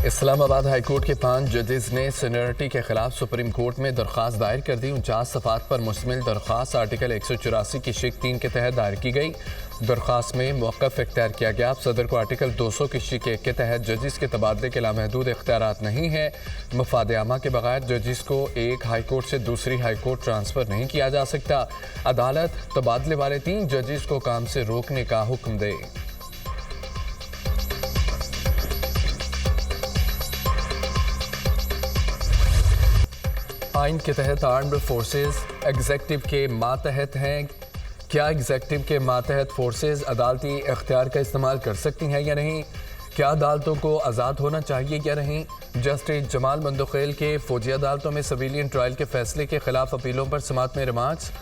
Islamabad high court के 5 जजेस ने सीनियरिटी के खिलाफ सुप्रीम कोर्ट में दरख्वास्त दायर कर दी। 49 सफ़ात पर मुश्तमिल दरख्वास्त आर्टिकल 184 की शिक 3 के तहत दायर की गई। दरख्वास्त में मौक़िफ़ इख्तियार किया गया। सदर को आर्टिकल 200 की शिक 1 के तहत जजेस के तबादले के लामहदूद इख्तियारात नहीं है। मफाद आमा के बगैर जजेस को एक हाई कोर्ट से दूसरी हाई कोर्ट ट्रांसफ़र नहीं किया जा सकता। अदालत तबादले वाले 3 जजेस को काम से रोकने का हुक्म दे। आइन के तहत आर्म्ड फोर्सेस एग्जेक्टिव के मातहत हैं। क्या एग्जेक्टिव के मातहत फोर्सेस अदालती इख्तियार का इस्तेमाल कर सकती हैं या नहीं? क्या अदालतों को आज़ाद होना चाहिए या नहीं? जस्टिस जमाल मंदोखेल के फौजी अदालतों में सिविलियन ट्रायल के फैसले के खिलाफ अपीलों पर समाअत में रिमार्क्स।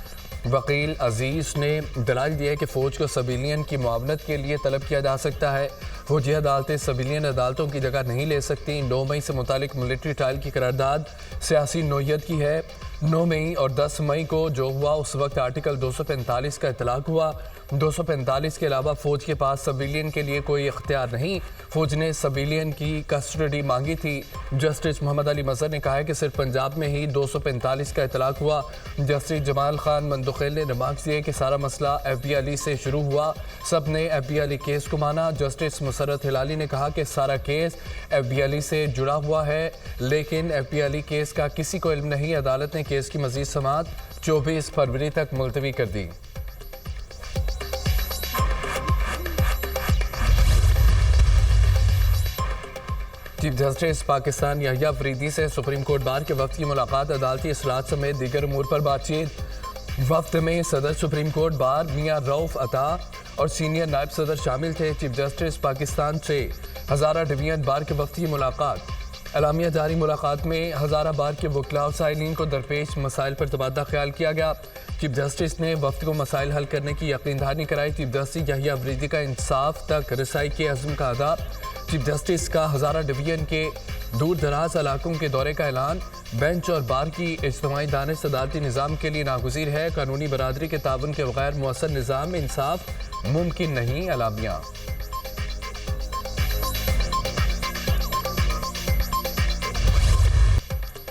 वकील अजीज़ ने दलाल दिया कि फ़ौज को सिविलियन की मुआवनत के लिए तलब किया जा सकता है। फौजी अदालतें सिविलियन अदालतों की जगह नहीं ले सकती। 9 मई से मुतालिक मिलिट्री ट्रायल की करारदाद सियासी नोयत की है। 9 मई और 10 मई को जो हुआ उस वक्त आर्टिकल 245 का इतलाक हुआ। 245 के अलावा फ़ौज के पास सिविलियन के लिए कोई इख्तियार नहीं। फ़ौज ने सिविलियन की कस्टडी मांगी थी। जस्टिस मोहम्मद अली मज़हर ने कहा है कि सिर्फ पंजाब में ही 245 का इतलाक हुआ। जस्टिस जमाल खान मंदोखेल ने रिमार्क्स दिए कि सारा मसला FB अली से शुरू हुआ। सब ने FB अली केस को माना। जस्टिस मुसर्रत हिलाली ने कहा कि सारा केस FB अली से जुड़ा हुआ है, लेकिन FB अली केस का किसी को इल्म नहीं। अदालत ने केस की मज़ीद समाअत 24 फरवरी तक मुलतवी कर दी। चीफ जस्टिस पाकिस्तान याहिया अफरीदी से सुप्रीम कोर्ट बार के वक्त की मुलाकात। अदालती असलात समेत दीगर उमूर पर बातचीत। वक्त में सदर सुप्रीम कोर्ट बार मियां रऊफ अता और सीनियर नायब सदर शामिल थे। चीफ जस्टिस पाकिस्तान से हज़ारा डिवीजन बार के वक्त की मुलाकात। एलामिया जारी मुलाकात में हज़ारा बार के वकला और साइलिन को दरपेश मसाइल पर तबादला ख्याल किया गया। चीफ जस्टिस ने वक्त को मसाइल हल करने की यकीन दहानी कराई। चीफ जस्टिस याहिया अफरीदी का इंसाफ तक रसाई के अज़्म का अदा। चीफ जस्टिस का हज़ारा डिवीजन के दूर दराज इलाकों के दौरे का ऐलान। बेंच और बार की इज्तिमाई दानिश अदालती निज़ाम के लिए नागुज़ीर है। कानूनी बरादरी के ताउन के बगैर मुअस्सर निज़ाम में इंसाफ मुमकिन नहीं। एलामिया।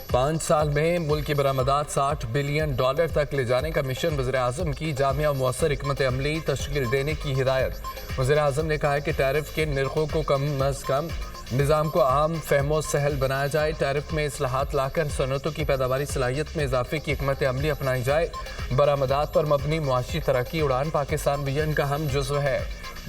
5 साल में मुल्क की बरामदात $60 बिलियन तक ले जाने का मिशन। वज़ीर-ए-आज़म की जामिया मुअस्सर हिकमत अमली तश्कील देने की हिदायत। वज़ीर-ए-आज़म ने कहा है कि टैरिफ के निर्खों को कम अज़ कम निज़ाम को आम फहमो सहल बनाया जाए। टैरिफ में इस्लाहात लाकर सनतों की पैदावारी सलाहियत में इजाफे की हिकमत अमली अपनाई जाए। बरामदात पर मबनी मुआशी तरक्की उड़ान पाकिस्तान विजन का हम जुज़्व है।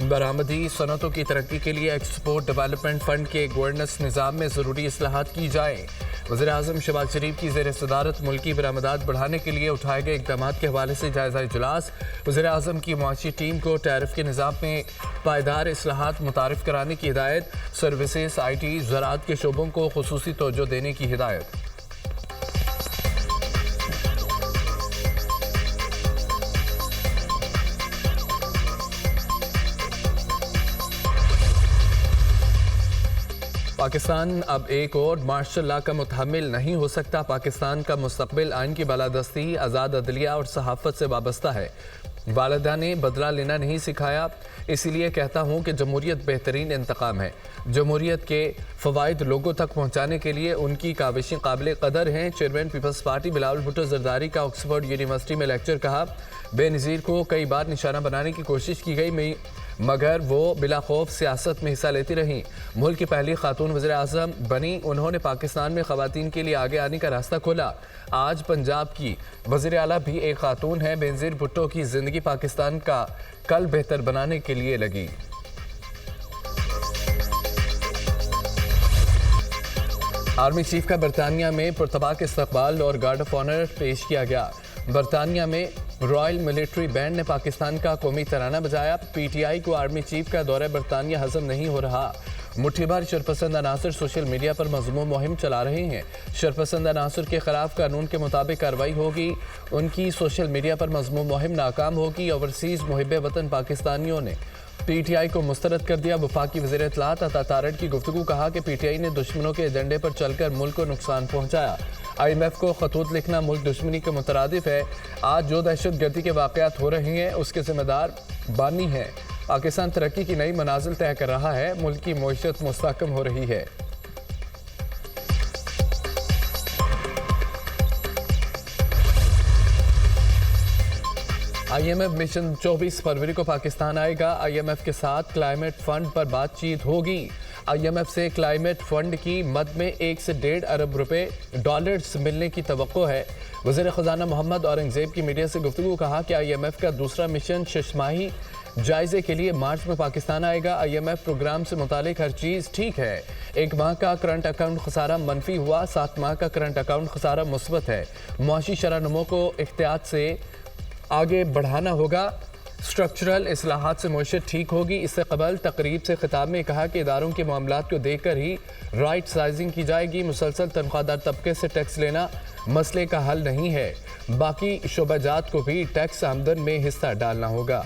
बरामदी सनतों की तरक्की के लिए एक्सपोर्ट डेवलपमेंट फ़ंड के गवर्नेंस निज़ाम में ज़रूरी इस्लाहात की जाए। वज़ीर-ए-आज़म शहबाज शरीफ की ज़ेर सदारत मुल्की बरामदात बढ़ाने के लिए उठाए गए इक़दाम के हवाले से जायज़ा इजलास। वज़ीर-ए-आज़म की मुआशी टीम को टैरिफ के निज़ाम में पायदार इस्लाहात मुतारिफ कराने की हिदायत। सर्विसेज, IT, ज़राअत के शोबों को खुसूसी तवज्जो देने की हिदायत। पाकिस्तान अब एक और मार्शल लॉ का मुतहम्मिल नहीं हो सकता। पाकिस्तान का मुस्तकबिल आइन की बालादस्ती, आज़ाद अदलिया और सहाफ़त से वाबस्ता है। वालिदा ने बदला लेना नहीं सिखाया, इसीलिए कहता हूँ कि जमहूरियत बेहतरीन इंतकाम है। जमहूरियत के फ़वाइद लोगों तक पहुँचाने के लिए उनकी काविशें काबिल कदर हैं। Chairman people's party Bilawal Bhutto Zardari का ऑक्सफोर्ड यूनिवर्सिटी में लेक्चर। कहा, बेनज़ीर को कई बार निशाना बनाने की कोशिश की गई, मगर वो बिला खौफ सियासत में हिस्सा लेती रहीं। मुल्क की पहली खातून वज़ीर आज़म बनी। उन्होंने पाकिस्तान में ख़वातीन के लिए आगे आने का रास्ता खोला। आज पंजाब की वज़ीर आला भी एक खातून है। बेनज़ीर भुट्टो की ज़िंदगी पाकिस्तान का कल बेहतर बनाने के लिए लगी। आर्मी चीफ का बरतानिया में पुरतबाक इस्तकबाल और गार्ड ऑफ ऑनर पेश किया गया। बरतानिया में रॉयल मिलिट्री बैंड ने पाकिस्तान का कौमी तराना बजाया। PTI को आर्मी चीफ का दौरा बरतानिया हजम नहीं हो रहा। मुठ्ठीभर शरपसंद अनासर सोशल मीडिया पर मज़मूम मुहिम चला रहे हैं। शरपसंद अनासर के खिलाफ कानून के मुताबिक कार्रवाई होगी। उनकी सोशल मीडिया पर मज़मूम मुहिम नाकाम होगी। ओवरसीज़ मुहिब वतन पाकिस्तानियों ने PTI को मुस्तरद कर दिया। वफाकी वज़ीर इत्तलात अता तारड़ की गुफ्तगू। कहा कि PTI ने दुश्मनों के एजेंडे पर चलकर मुल्क को नुकसान पहुँचाया। IMF को खतूत लिखना मुल्क दुश्मनी के मुतरादिफ है। आज जो दहशत गर्दी के वाक़यात हो रहे हैं उसके ज़िम्मेदार बानी है। पाकिस्तान तरक्की की नई मनाजिल तय कर रहा है। मुल्क की मईशत मुस्तहकम हो रही है। IMF मिशन 24 फरवरी को पाकिस्तान आएगा। IMF के साथ क्लाइमेट फंड पर बातचीत होगी। IMF से क्लाइमेट फंड की मद में 1 से 1.5 अरब रुपए डॉलर्स मिलने की तवक्को है। वज़ीर ख़ज़ाना मोहम्मद औरंगज़ेब की मीडिया से गुफ्तगू कहा कि IMF का दूसरा मिशन शशमाही जायजे के लिए मार्च में पाकिस्तान आएगा। IMF प्रोग्राम से मुतालिक हर चीज़ ठीक है। 1 माह का करंट अकाउंट खसारा मनफी हुआ, 7 माह का करंट अकाउंट खसारा मुस्बत है। मुआशी शरह-नमो को एहतियात से आगे बढ़ाना होगा। स्ट्रक्चरल इस्लाहात से मईशत ठीक होगी। इससे कबल तकरीब से खिताब में कहा कि इदारों के मामलात को देखकर ही राइट साइजिंग की जाएगी। मुसलसल तनख्वाहदार तबके से टैक्स लेना मसले का हल नहीं है। बाकी शोबाजात को भी टैक्स आमदन में हिस्सा डालना होगा।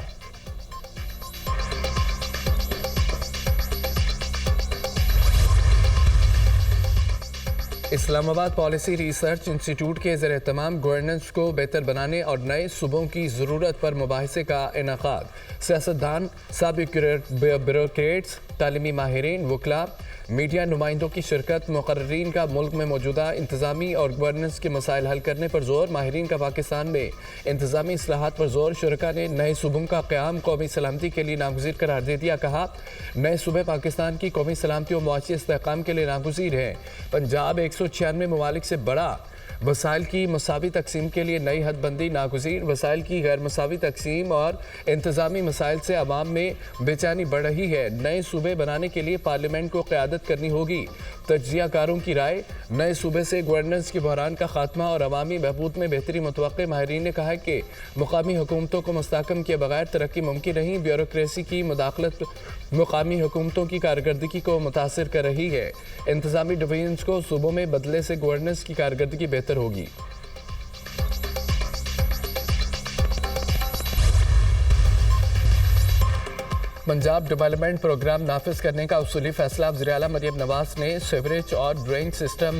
इस्लामाबाद पॉलिसी रिसर्च इंस्टीट्यूट के ज़ेर-ए-एहतमाम गवर्नेंस को बेहतर बनाने और नए सूबों की ज़रूरत पर मुबाहिसे का इनेकाद। सियासतदान, साबिक ब्यूरोक्रेट्स, तालीमी माहिरीन, वकला, मीडिया नुमाइंदों की शिरकत। मुकर्रीन का मुल्क में मौजूदा इंतज़ामी और गवर्नेंस के मसाइल हल करने पर जोर। माहिरीन का पाकिस्तान में इंतज़ामी इस्लाहात पर जोर। शुरका ने नए सूबों का क़याम कौमी सलामती के लिए नागुज़ीर करार दे दिया। कहा, नए सूबे पाकिस्तान की कौमी सलामती और मुआशी इस्तेहकाम के लिए नागुज़ीर हैं। पंजाब 196 ममालिक से बड़ा। वसाइल की मसावी तकसीम के लिए नई हदबंदी नागुज़ीर। वसाइल की गैर मसावी तकसीम और इंतज़ामी मसाइल से अवाम में बेचैनी बढ़ रही है। नए सूबे बनाने के लिए पार्लियामेंट को क़यादत करनी होगी। तज्ज़ियाकारों की राय, नए सूबे से गवर्नेंस के बहरान का खात्मा और अवामी बहबूद में बेहतरी मुतवक्के। माहिरीन ने कहा है कि मुकामी हुकूमतों को मुस्तहकम किए बगैर तरक्की मुमकिन नहीं। ब्यूरोक्रेसी की मुदाखलत मुकामी हुकूमतों की कारकर्दगी को मुतासिर कर रही है। इंतज़ामी डिवीजन्स को सूबों में बदले से गवर्नेंस की कारकर्दगी बेहतर होगी। पंजाब डेवलपमेंट प्रोग्राम नाफिज करने का उसूली फैसला। वज़ीर आला मरियम नवाज ने सीवरेज और ड्रेनेज सिस्टम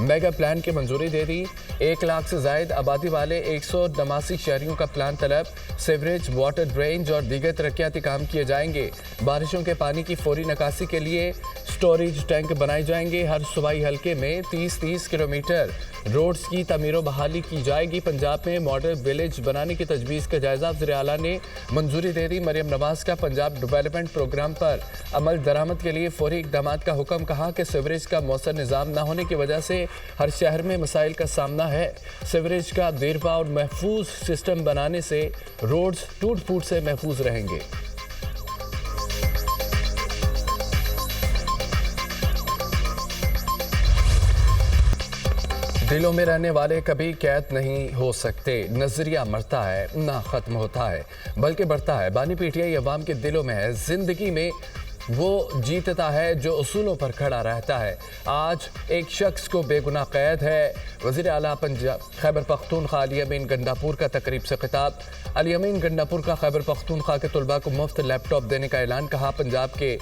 मेगा प्लान की मंजूरी दे दी। 1 लाख से जायद आबादी वाले 189 शहरियों का प्लान तलब। सीवरेज, वाटर, ड्रेनेज और दीगर तरक्याती काम किए जाएंगे। बारिशों के पानी की फौरी निकासी के लिए स्टोरेज टैंक बनाए जाएंगे। हर सूबाई हल्के में 30-30 किलोमीटर रोड्स की तमीर बहाली की जाएगी। पंजाब में मॉडल विलेज बनाने की तजवीज़ का जायजा वज़ीर आला ने मंजूरी दे दी। मरियम नवाज का पंजाब डेवलपमेंट प्रोग्राम पर अमल दरामद के लिए फौरी इक़दाम का हुक्म। कहा कि सीवरेज का मौसर निज़ाम न होने की वजह से हर शहर में मसाइल का सामना है। सीवरेज का देरपा और महफूज सिस्टम बनाने से रोड्स टूट फूट से महफूज रहेंगे। दिलों में रहने वाले कभी कैद नहीं हो सकते। नजरिया मरता है ना ख़त्म होता है बल्कि बढ़ता है। बानी पीटीआई अवाम के दिलों में है। ज़िंदगी में वो जीतता है जो उसूलों पर खड़ा रहता है। आज एक शख्स को बेगुनाह कैद है। वज़ीर आला पंजाब खैबर पख्तूनख्वा अली अमीन गंडापुर का तकरीब से खिताब। अली अमीन गंडापुर का खैबर पख्तूनख्वा के तलबा को मुफ्त लैपटॉप देने का ऐलान। कहा, पंजाब के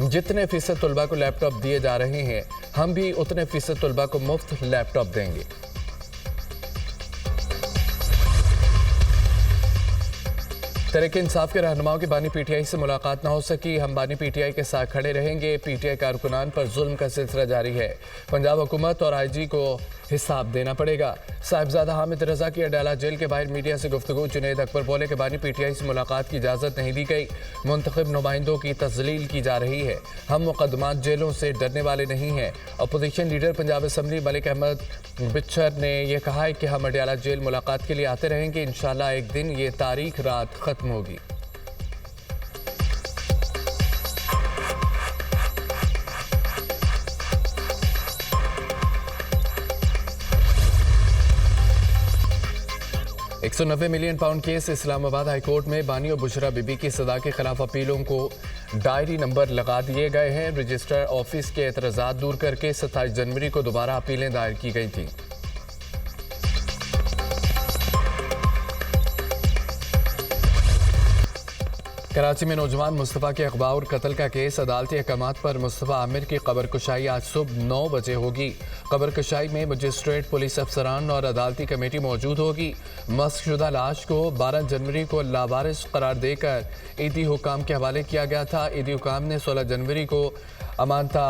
जितने फ़ीसद तलबा को लैपटॉप दिए जा रहे हैं, हम भी उतने फ़ीसद तलबा को मुफ्त लैपटॉप देंगे। तहरीक इंसाफ के रहनुमाओं की बानी पीटीआई से मुलाकात न हो सकी। हम बानी पीटीआई के साथ खड़े रहेंगे। पीटीआई कारकुनान पर जुल्म का सिलसिला जारी है। पंजाब हुकूमत और आईजी को हिसाब देना पड़ेगा। साहिबजादा हामिद रजा की अडाला जेल के बाहर मीडिया से गुफ्तगू। जुनैद अकबर बोले कि बानी पीटीआई से मुलाकात की इजाज़त नहीं दी गई। मुंतखब नुमाइंदों की तजलील की जा रही है। हम मुकदमात जेलों से डरने वाले नहीं हैं। Opposition leader Punjab assembly Malik Ahmad Bichhar ने यह कहा है कि हम अडाला जेल मुलाकात के लिए आते रहेंगे। इंशाअल्लाह एक दिन ये तारीख रात ख़त्म होगी। £190 मिलियन केस। इस्लामाबाद हाईकोर्ट में बानी और बुशरा बीबी की सजा के खिलाफ अपीलों को डायरी नंबर लगा दिए गए हैं। रजिस्ट्रार ऑफिस के एतराज़ात दूर करके 27 जनवरी को दोबारा अपीलें दायर की गई थीं। कराची में नौजवान मुस्तफ़ा के अगवा और कत्ल का केस। अदालती अहकामात पर मुस्तफ़ा आमिर की कब्र कुशाई आज सुबह 9 बजे होगी। कब्र कुशाई में मजिस्ट्रेट, पुलिस अफसरान और अदालती कमेटी मौजूद होगी। मस्कशुदा लाश को 12 जनवरी को लावारिस करार देकर ईदी हुकाम के हवाले किया गया था। ईदी हुकाम ने 16 जनवरी को अमानता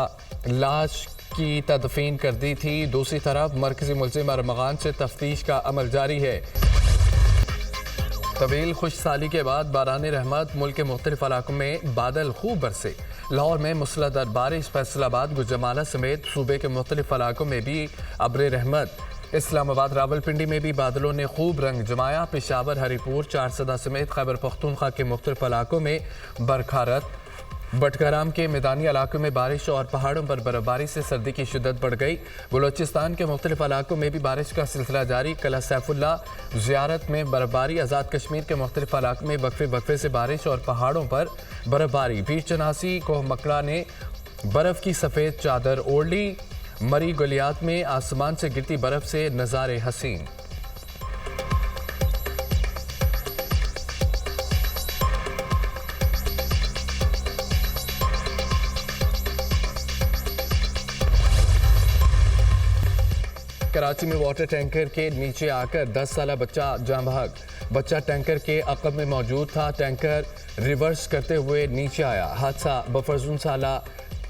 लाश की तदफीन कर दी थी। दूसरी तरफ मरकजी मुल्ज़िम अरमगान से तफ्तीश का अमल जारी है। तवील खुश साली के बाद बारान रहमत मुल्क के मुख्तलिफ इलाकों में बादल खूब बरसे। लाहौर में मूसलाधार बारिश, फैसलाबाद, गुजरामाला समेत सूबे के मुख्तलिफ इलाकों में भी अब्र रहमत। इस्लामाबाद, रावलपिंडी में भी बादलों ने खूब रंग जमाया। पेशावर, हरीपुर, चारसदा समेत खैबर पख्तूनख्वा के मुख्तलिफ इलाकों में बरखारत। बटकाराम के मैदानी इलाकों में बारिश और पहाड़ों पर बर्फबारी से सर्दी की शिद्दत बढ़ गई। बलोचिस्तान के मुख्तलिफ इलाकों में भी बारिश का सिलसिला जारी। कला सैफुल्ला ज़ियारत में बर्फबारी। आज़ाद कश्मीर के मुख्तलिफ इलाकों में वक्फे वक्फे से बारिश और पहाड़ों पर बर्फबारी। पीर चनासी कोह मकड़ा ने बर्फ़ की सफ़ेद चादर ओढ़ ली। मरी गलियात में आसमान से गिरती बर्फ़ से नज़ारे हसीन। कराची में वाटर टैंकर के नीचे आकर 10 साला बच्चा जान बहक। बच्चा टैंकर के अक़ब में मौजूद था। टैंकर रिवर्स करते हुए नीचे आया। हादसा बफरजुन साला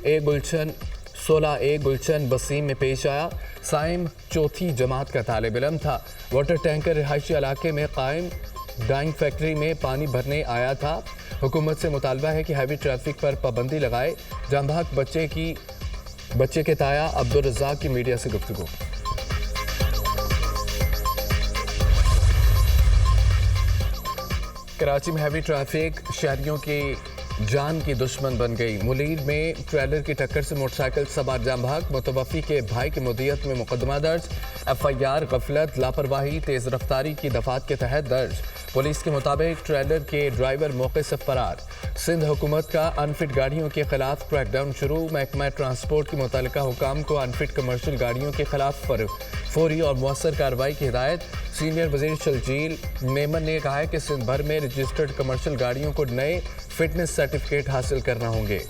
ए गुलशन 16 ए गुलशन बसीम में पेश आया। साइम चौथी जमात का तालिब इल्म था। वाटर टैंकर रिहायशी इलाके में कायम डाइंग फैक्ट्री में पानी भरने आया था। हुकूमत से मुतालबा है कि हैवी ट्रैफिक पर पाबंदी लगाए। जान बहक बच्चे के ताया अब्दुल रज़ाक की मीडिया से गुफ्तगू। कराची में हैवी ट्रैफिक शहरियों की जान की दुश्मन बन गई। मुलीर में ट्रेलर की टक्कर से मोटरसाइकिल सवार जाम बहक। मुतवफ़ी के भाई की मुद्दियत में मुकदमा दर्ज। FIR गफलत, लापरवाही, तेज़ रफ्तारी की दफात के तहत दर्ज। पुलिस के मुताबिक ट्रेलर के ड्राइवर मौके से फरार। सिंध हुकूमत का अनफिट गाड़ियों के खिलाफ क्रैकडाउन शुरू। महकमा ट्रांसपोर्ट के मुतल्लिका हुकाम को अनफिट कमर्शियल गाड़ियों के खिलाफ फौरी और मौसर कार्रवाई की हिदायत। सीनियर वज़ीर शलजील मेमन ने कहा है कि सिंध भर में रजिस्टर्ड कमर्शियल गाड़ियों को नए फिटनेस सर्टिफिकेट हासिल करना होंगे।